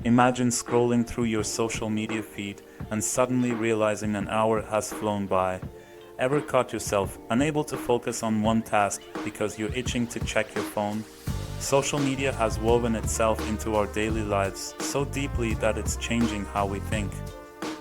Imagine scrolling through your social media feed and suddenly realizing an hour has flown by. Ever caught yourself unable to focus on one task because you're itching to check your phone? Social media has woven itself into our daily lives so deeply that it's changing how we think.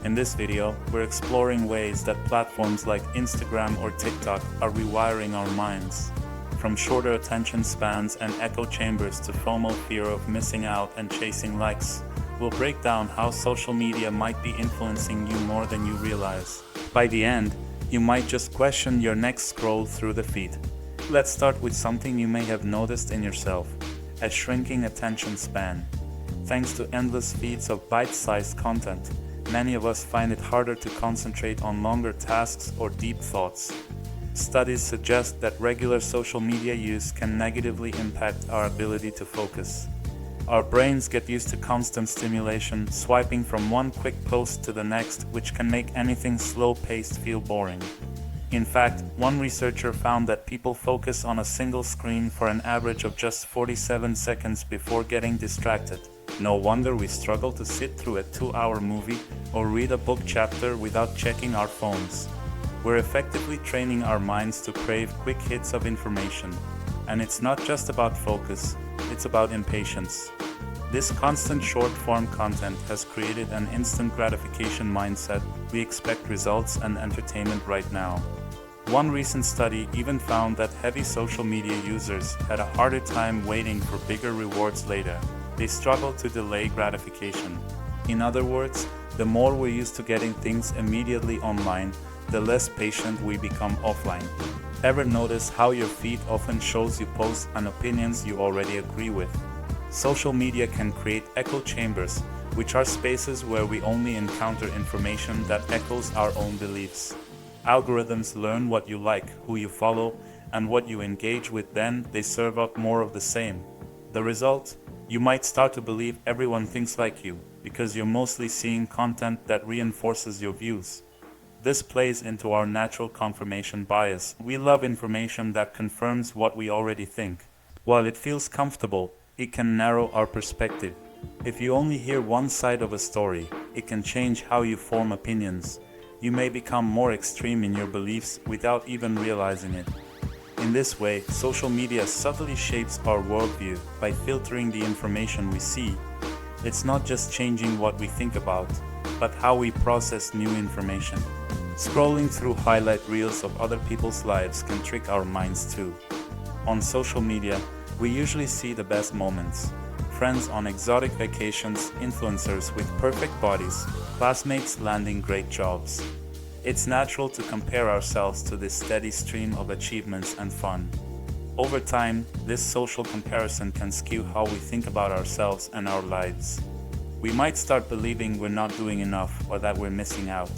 In this video, we're exploring ways that platforms like Instagram or TikTok are rewiring our minds. From shorter attention spans and echo chambers to FOMO, fear of missing out, and chasing likes, we'll break down how social media might be influencing you more than you realize. By the end, you might just question your next scroll through the feed. Let's start with something you may have noticed in yourself: a shrinking attention span. Thanks to endless feeds of bite-sized content, many of us find it harder to concentrate on longer tasks or deep thoughts. Studies suggest that regular social media use can negatively impact our ability to focus. Our brains get used to constant stimulation, swiping from one quick post to the next, which can make anything slow-paced feel boring. In fact, one researcher found that people focus on a single screen for an average of just 47 seconds before getting distracted. No wonder we struggle to sit through a 2-hour movie or read a book chapter without checking our phones. We're effectively training our minds to crave quick hits of information. And it's not just about focus, it's about impatience. This constant short-form content has created an instant gratification mindset. We expect results and entertainment right now. One recent study even found that heavy social media users had a harder time waiting for bigger rewards later. They struggle to delay gratification. In other words, the more we're used to getting things immediately online, the less patient we become offline. Ever notice how your feed often shows you posts and opinions you already agree with? Social media can create echo chambers, which are spaces where we only encounter information that echoes our own beliefs. Algorithms learn what you like, who you follow, and what you engage with, then they serve up more of the same. The result? You might start to believe everyone thinks like you, because you're mostly seeing content that reinforces your views. This plays into our natural confirmation bias. We love information that confirms what we already think. While it feels comfortable, it can narrow our perspective. If you only hear one side of a story, it can change how you form opinions. You may become more extreme in your beliefs without even realizing it. In this way, social media subtly shapes our worldview by filtering the information we see. It's not just changing what we think about, but how we process new information. Scrolling through highlight reels of other people's lives can trick our minds too. On social media, we usually see the best moments: friends on exotic vacations, influencers with perfect bodies, classmates landing great jobs. It's natural to compare ourselves to this steady stream of achievements and fun. Over time, this social comparison can skew how we think about ourselves and our lives. We might start believing we're not doing enough or that we're missing out.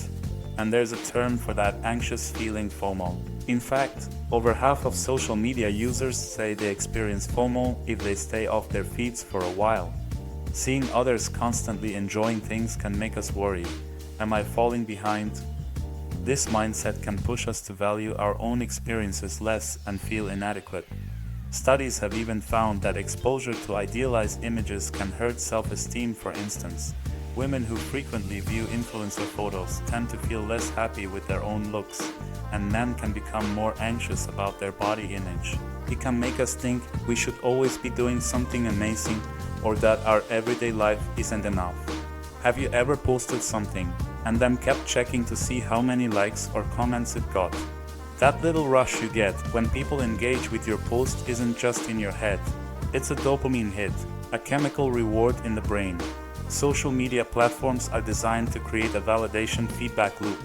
And there's a term for that anxious feeling: FOMO. In fact, over half of social media users say they experience FOMO if they stay off their feeds for a while. Seeing others constantly enjoying things can make us worry. Am I falling behind? This mindset can push us to value our own experiences less and feel inadequate. Studies have even found that exposure to idealized images can hurt self-esteem. For instance, women who frequently view influencer photos tend to feel less happy with their own looks, and men can become more anxious about their body image. It can make us think we should always be doing something amazing, or that our everyday life isn't enough. Have you ever posted something and then kept checking to see how many likes or comments it got? That little rush you get when people engage with your post isn't just in your head. It's a dopamine hit, a chemical reward in the brain. Social media platforms are designed to create a validation feedback loop.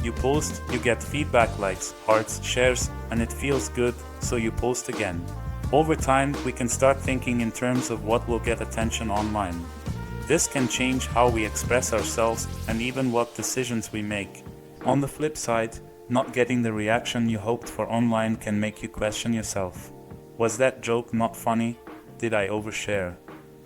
You post, you get feedback, likes, hearts, shares, and it feels good, so you post again. Over time, we can start thinking in terms of what will get attention online. This can change how we express ourselves and even what decisions we make. On the flip side, not getting the reaction you hoped for online can make you question yourself. Was that joke not funny? Did I overshare?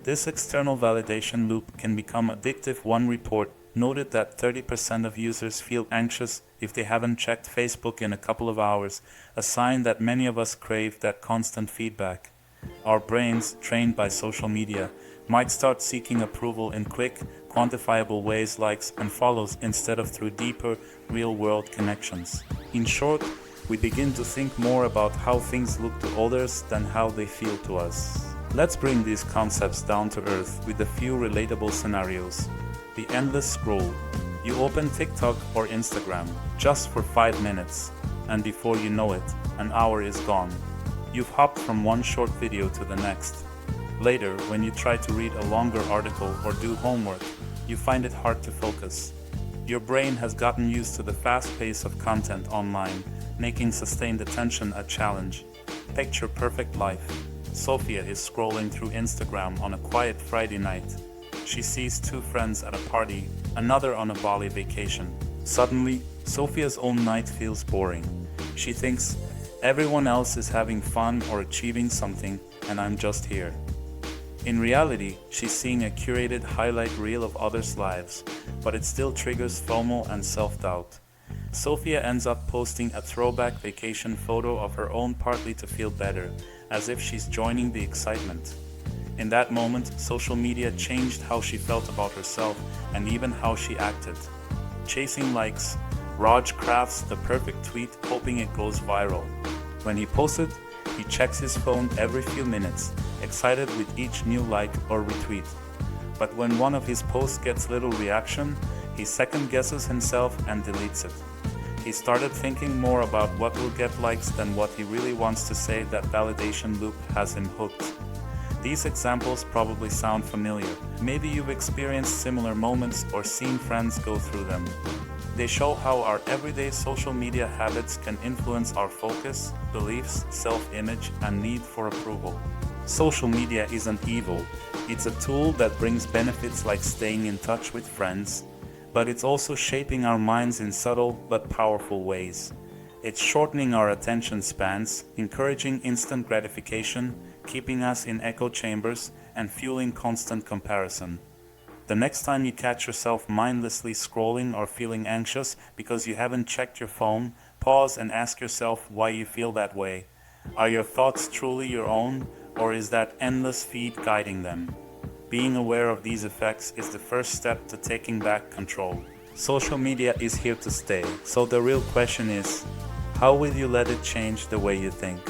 This external validation loop can become addictive. One report noted that 30% of users feel anxious if they haven't checked Facebook in a couple of hours, a sign that many of us crave that constant feedback. Our brains, trained by social media, might start seeking approval in quick, quantifiable ways, likes and follows, instead of through deeper, real-world connections. In short, we begin to think more about how things look to others than how they feel to us. Let's bring these concepts down to earth with a few relatable scenarios. The endless scroll. You open TikTok or Instagram just for 5 minutes, and before you know it, an hour is gone. You've hopped from one short video to the next. Later, when you try to read a longer article or do homework, you find it hard to focus. Your brain has gotten used to the fast pace of content online, making sustained attention a challenge. Picture perfect life. Sophia is scrolling through Instagram on a quiet Friday night. She sees 2 friends at a party, another on a Bali vacation. Suddenly, Sophia's own night feels boring. She thinks, everyone else is having fun or achieving something, and I'm just here. In reality, she's seeing a curated highlight reel of others' lives, but it still triggers FOMO and self-doubt. Sophia ends up posting a throwback vacation photo of her own, partly to feel better, as if she's joining the excitement. In that moment, social media changed how she felt about herself and even how she acted. Chasing likes, Raj crafts the perfect tweet hoping it goes viral. When he posts it, he checks his phone every few minutes, excited with each new like or retweet. But when one of his posts gets little reaction, he second guesses himself and deletes it. He started thinking more about what will get likes than what he really wants to say. That validation loop has him hooked. These examples probably sound familiar. Maybe you've experienced similar moments or seen friends go through them. They show how our everyday social media habits can influence our focus, beliefs, self-image, and need for approval. Social media isn't evil. It's a tool that brings benefits like staying in touch with friends, but it's also shaping our minds in subtle but powerful ways. It's shortening our attention spans, encouraging instant gratification, keeping us in echo chambers, and fueling constant comparison. The next time you catch yourself mindlessly scrolling or feeling anxious because you haven't checked your phone, pause and ask yourself why you feel that way. Are your thoughts truly your own, or is that endless feed guiding them? Being aware of these effects is the first step to taking back control. Social media is here to stay, so the real question is, how will you let it change the way you think?